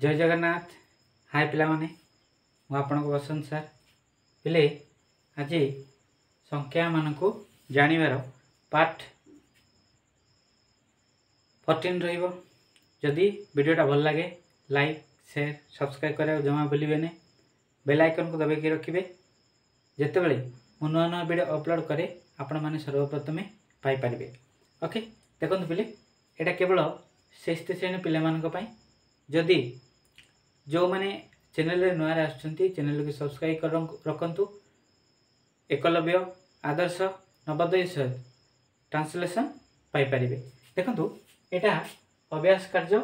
जय जगन्नाथ। हाय पिला माने मु आपनको बसंत सर पिले आज संख्या मान को जानिबार पार्ट 14 रहिबो। जदि वीडियोटा भल लगे लाइक शेयर सब्सक्राइब करा जमा भूलिबे ने। बेल आइकन को दबाई रखिए जिते बड़े मु नुआ नुआ वीडियो अपलोड करे आपण माने सर्वप्रथम पाई परिबे। ओके देखो पिले एटा केवल 6th श्रेणी पिला मानक पई। जदि जो माने चैनल रे नुआ रे आछंती चैनल को सब्सक्राइब कर रखंतु। एकलव्य आदर्श नवोदय सहित ट्रांसलेशन पाई परिबे। देखंतु एटा अभ्यास कार्य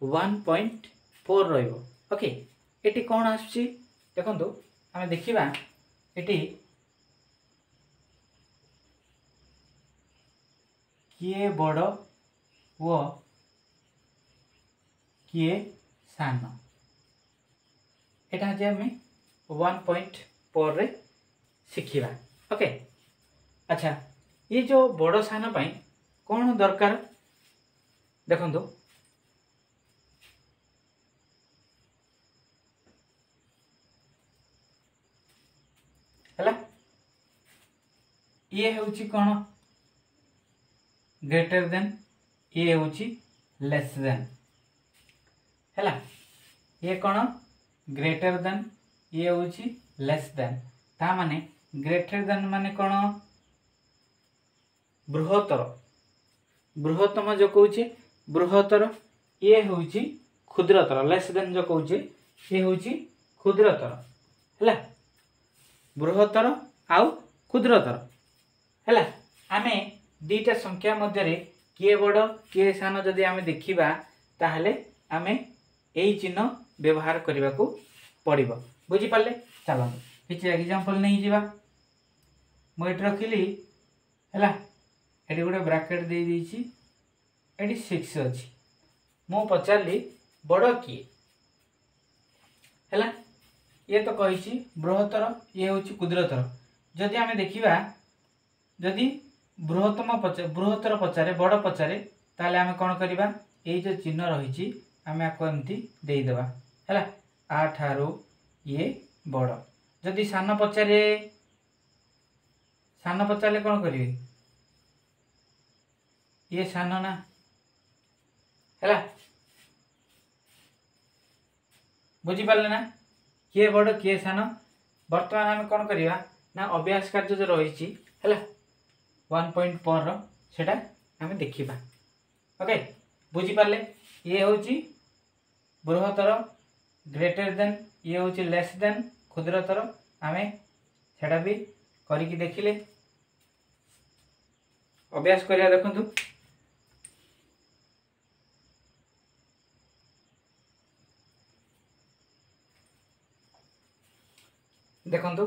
1.4 रहिबो। ओके एटी कोन आछी देखंतु हमें देखिबा एटी किए बड़ वो किए सान एटा जे हमें 1.4 रे शिखिबा। ओके अच्छा ये जो बड़ सान पाई कौन दरकार देखंतु हला ये होची कौन ग्रेटर देन ये होची लेस देन हला ये कौन ग्रेटर देन ये होची लेस देन ता माने ग्रेटर देन माने कौन बृहत्तर बृहत्तम जो कहूचे बृहत्तर ये होची क्षुद्रतर लेस देन जो कहूचे ये होची क्षुद्रतर हला बृहत्तर आउ क्षुद्रतर हला आमे दीटा संख्या मध्य रे किए बड़ किए सान जदि आमे देखिबा ताहले आमे एई चिन्ह व्यवहार करबा को पड़िबो। बुझी पाले चलो किछि एग्जांपल नै जिबा। मु एट रखिली हला एटी गोटे ब्रैकेट दे दीची एटी 6 अछि। मु पचारली बड़ किए हला ये तो कहिछि बृहत्तर ये होछि क्षुद्रतर। जदि आमे देखिबा जदि बृहत्तर पचारे बड़ पचारे ताले आमे कोन करिबा एई जो चिन्ह रहिछि आमे आको एमती देई देबा हला 8 आरो ये बड़। जदि सान पचारे कोन करिवे ये सान ना हला बुझी पाले ना किए बड़ किए सान। वर्तमान आमे कोन करिवा ना अभ्यास कार्य जो रहिछि हला 1.4 रो सेटा आमे देखिबा। ओके बुझी पाले ये होची बृहत्तर ग्रेटर देन ये होची लेस देन क्षुद्रतर आमे सेटा भी करिकि देखिले अभ्यास करिया देखंतु। देखंतु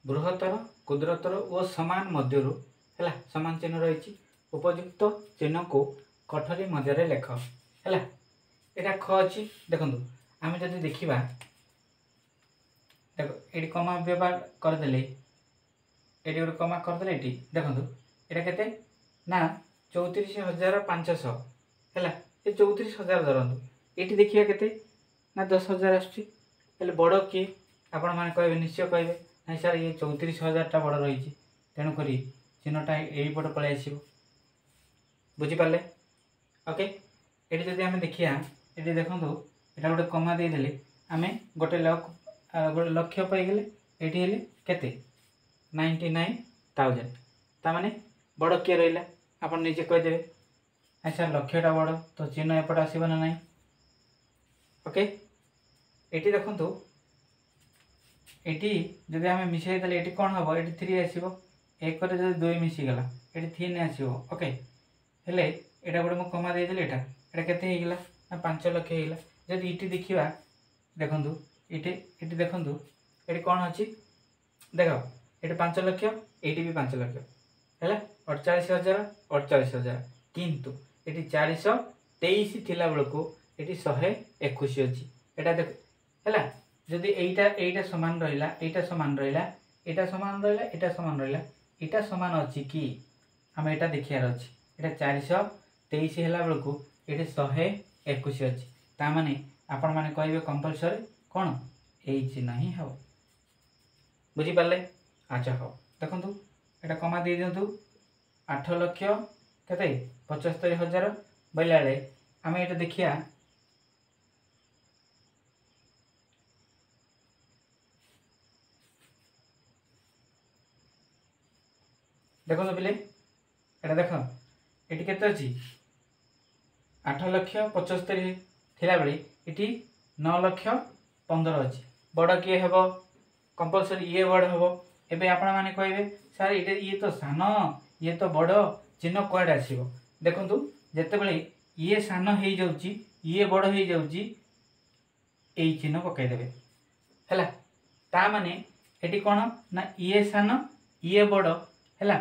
बृहत्तर क्षुद्रतर और समान मध्यरु हला समान चिन्ह रही उपयुक्त चिन्ह को कठरी मध्य लेख हला एटा ख अछि। देखंतु आमे जदि देखिबा देखो एटी कमा व्यवहार कर देले एटी गोटे कमा कर देले एटी देखंतु एटा केते ना 34500 हला ए 34000 धरंतु एटी देखिया केते ना 10000 आछी हेले बड़ की आपण माने कहबे निश्चय कहबे नहीं सर ये 34000 टा बड़ रही तेणु करी चिन्हटा यही पट पलि आसो। बुझी पाले ओके ये जदि आमे देखिया ये देखो यहाँ गोटे कमा देदेले आमे गोटे लक्ष्य पाईगले ये केते 99,000 तामाने बड़ किए रहा आप निजे कहीदेवे आई सर लक्ष्यटा बड़ तो चिन्ह एपट आसब ना ना। ओके ये देखो ये जब आम मिसाई देले ये कौन हम ये 3 आसो एक जो 2 मिसीगला ये 3 आसो। ओके हेले यहाँ गोटे मुझे कमा देदेली यहाँ केते होगा ना 5 लाख होगा। जब ये देखा देखु ये देखु ये कौन अच्छी देख ये 5 लाख ये भी 5 लाख है 48,000 48,000 किंतु ये 423 थिला बेलू ये 121 अच्छी एटा देख है। जदि एटा समान रहिला एटा समान रहिला एटा समान रहिला एटा समान रहिला एटा समान अछि कि हम एटा देखियार अछि एटा 423 हैला बेलकु एटे 121 अछि ता माने आपण माने कहबे कंपलसरी कौन ए चिन्ह ही हो बुझी पाले। अच्छा हो देखंतु एटा कमा दे दियंतु 8 लाख केते 75,000 बैलाले आमे एटा देखिया देखो तो पिले एटा देख एटी केते अछि 8,75,000 थिला बेले एटी 9,15,000 अछि बड़ किए हेबो कंपलसरी ये बड़ हेबो। एबे आपण माने कहबे सर ये तो सान ये तो बड़ चिन्ह कोड आसीबो देखंतु जते बेले ये सान हे जाउची ये बड़ हे जाउची एई चिन्ह पकाई देबे हैला ता माने एटी कोन ना ये सान ये बड़ हैला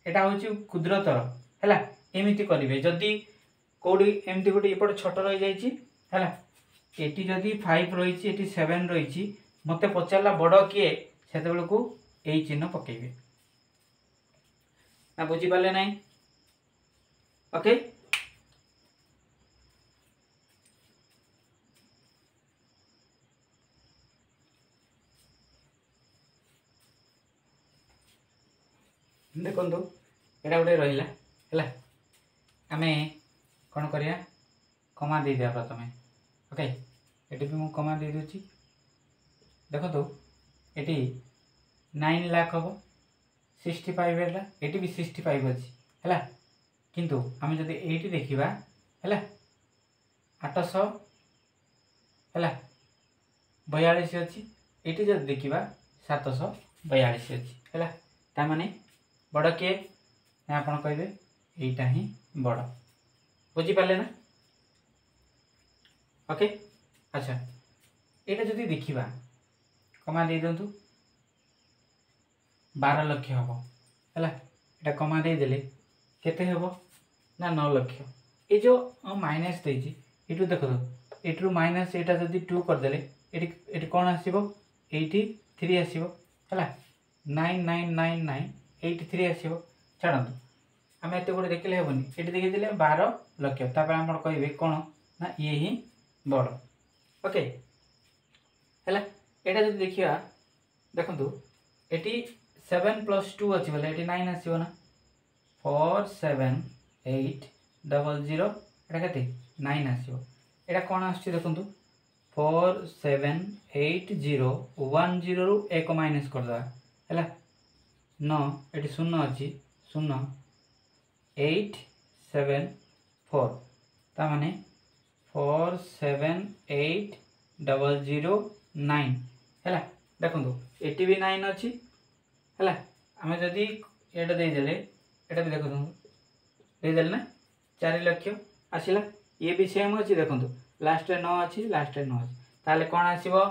एटा होची क्षुद्रतर हैला एमिति करिवे जदी कोडी एमिति गोटे एपट छोट रहि जाईची हैला एटी जदी 5 रहिची एटी 7 रहिची मते पचारला बड़ किए सेते बेल को एई चिन्ह पकेइबे ना बुझी पाले नाही ओके। देखो एटा गोटे रहिला हैला आमे कौन करिया कमा दे दिया प्रथमे ओके एटी भी मु कमा दे दोची देखो तो एटी 9 लाख हम 65 है एटी भी 65 अच्छी है किंतु आम जब ये देखा है 800 है 42 अच्छी ये जब देखा 742 अच्छी है ताने बड़ किए आप कहे यहीटा ही बड़ बुझीपारे ना ओके। अच्छा यहाँ जब देखा कमा दे दिंतु 12 लाख हम है यहाँ कमा दे देले केते हेबो ना 9 लाख ये जो माइनस देछि एटू देखो तो एटू माइनस एटा जदी 2 कर देले एटी कोन आसीबो 83 आसीबो हैला 999983 आसीबो छाड़ंतु आम एते गोटे देखले हेबनी एटी देखि देले 12 लाख तापर हम कहबे कोन ना ये ही बड़ ओके हैला एटा जदी देखिया देखंतु एटी 7 + 2 अछि बोले एटी 9 आसीबो ना 4780 एटा केते 9 आसीबो एटा कोन आछि देखंतु 478010 रु 1 माइनस कर दवा हैला 9 एटी 0 अछि 0 874 ता माने 478009 हैला देखंतु एटी भी 9 अछि हैला आमे जदी एटा दे देले एटा भी देखो दे देले ना 4 लाख आसिला ये भी सेम अछि देखंतु लास्ट रे 9 अछि लास्ट रे 9 अछि ताले कोन आसीबो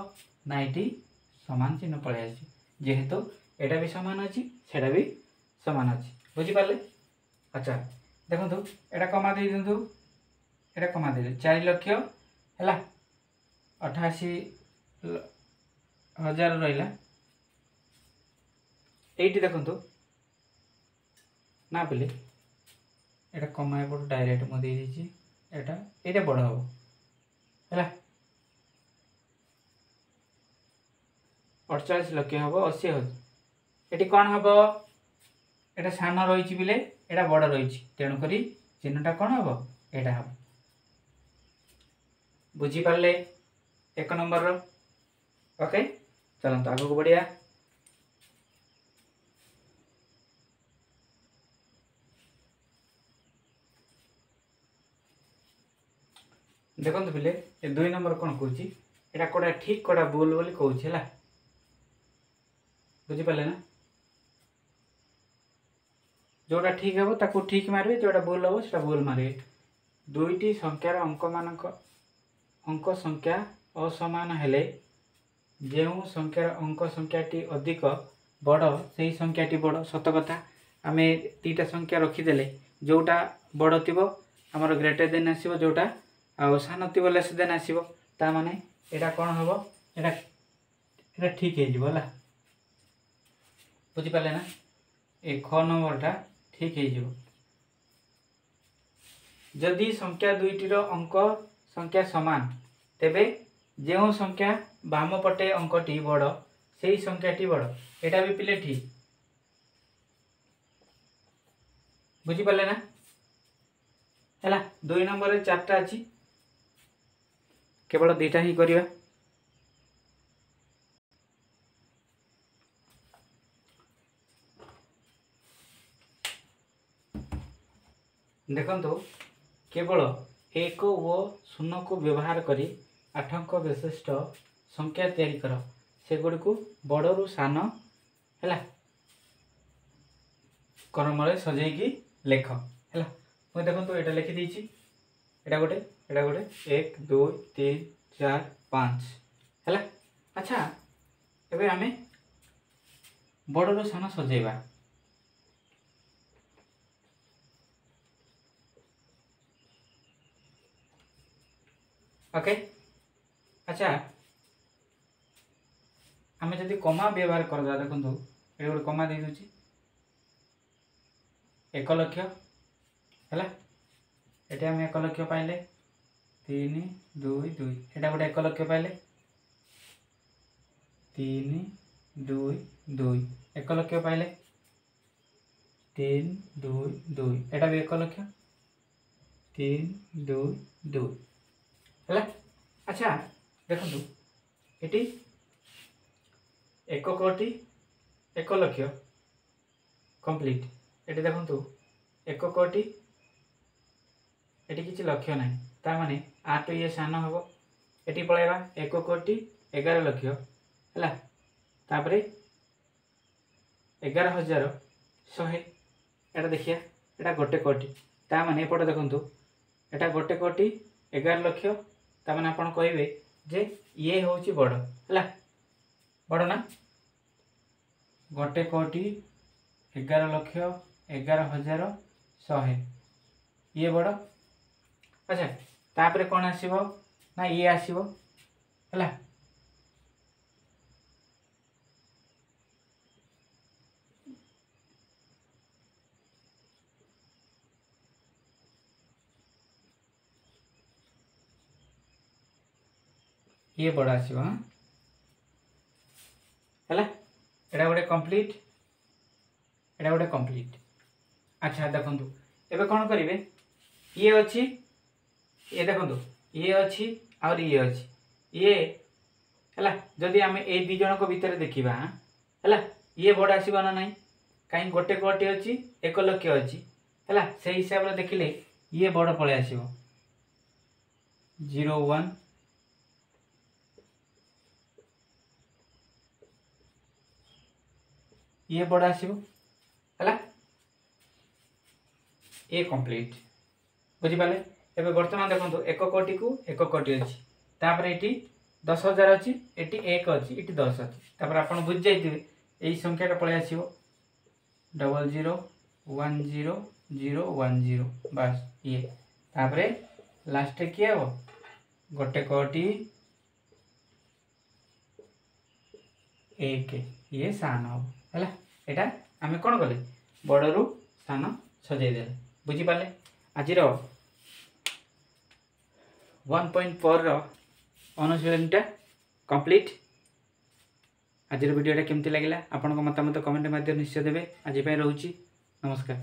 90 समान चिन्ह पळे आसी जेहेतु एटा भी समान अछि सेटा भी समान अछि बुझी पाले। अच्छा देखंतु एटा कमा दे दिंतु एटा कमा दे 4 लाख हैला 88,000 रहिला एटी देखंतु ना बोले एटा कमाए पड़ डायरेक्ट मो दे दीची एटा बड़ हो हैला 48 लाख हम 80,000 एटी कौन हम एटा सान रही बिले एटा बड़ रही तेणुक चिन्हटा कौन हम एटा हम बुझीपारे 1 नंबर रो ओके। चलते आगे को बढ़िया देखो पिले 2 नंबर कौन कौन एटा कोड़ा ठीक कोड़ा भूल बोली कहूँ है बुझीपारे ना जोटा ठीक हे ताको ठीक मारे जोटा भूल हम से भूल मारे दुईटी संख्यार अंक मानक अंक संख्या असमान हेले जो संख्यार अंक संख्याटी अधिक बड़ से संख्याटी बड़ सत कथा आम दीटा संख्या रखीदे जोटा बड़ थी आमर ग्रेटर देन आसो जोटा आ सान थी लेस देन आसो ता माने एटा कौन हम एटा ठीक है बुझीपारे ना ए ख नंबरटा ठीक है जदि संख्या दुईटीर अंक संख्या समान तेबे जो संख्या बाम पटे अंकटी बड़ से संख्याटी बड़ एटा भी पिले ठीक बुझीपारे ना है 2 नंबर रे 4टा अच्छी केवल 2टा ही करिया देखो केवल 1 और 0 को व्यवहार करी 8 अंक विशिष्ट संख्या तैयारी कर से गुड़ी को बड़रू सान है क्रम सजेगी लेख है मुझे देखो ये लिखी देती एटा गोटे 1 2 3 4 5 है अच्छा एबे आमे बड़रू सान सजेबा ओके अच्छा आम जदि कमा व्यवहार कर देखो ये गोटे कमा दे दूची 1 लाख है ये आम 1 लाख पाइले 3 2 2 एटा गोटे 1 लाख पाइले 3 2 2 1 लाख पाइले 3 2 2 एटा भी 1 लाख 3 2 2 है अच्छा देखो ये 1 कोटी 1 लाख कंप्लीट ये देखो 1 कोटी ये किसी लक्ष्य ना तार माने 8 ये सान हम ये पलैबा 1 कोटी 11 लाख है तापरे 11,100 एटा देखिया एटा गोटे कोटी ता माने एपटे देखो एटा गोटे कोटी 11 लाख ताने आपण कहिबे जे ये होची बड़ है बड़ ना गोटे कोटी 11,11,100 ये बड़ अच्छा तापरे कौन आसीबो ना ये आसीबो है ये बड़ा आसीबो हाँ है एटा गोटे कंप्लीट एटा गोटे कंप्लीट अच्छा देखो एबे कौन करिवे ये अच्छी ये देखो ये अच्छी और ये अच्छी ये है जदि आम ए दी जन को भितर देखा है ये बड़ आसो ना ना कहीं गोटे कोटी अच्छी 1 लाख अच्छी है से हिसाब से देखिले ये बड़ पलि आसो 0 1 ये बड़ आसो है ये कंप्लीट बुझीपारे एबे वर्तमान देखो 1 कोटी को 1 कोटी अच्छी तापर ये 10,000 अच्छी ये 1 अच्छी ये 10 अच्छी तापर आप बुझी जाइए यही संख्या पलि आसो 00 10 010 बस ये तापर लास्ट किए हम गोटे कोटी 1 ये सान हम है यहाँ आम कौन कले बड़रू सान सजेदे बुझीपारे आज 1.4 अनुशीलनटा कंप्लीट आज वीडियोटा केमती लगे आपण मतामत कमेंट माध्यम निश्चय देवे आज रोची नमस्कार।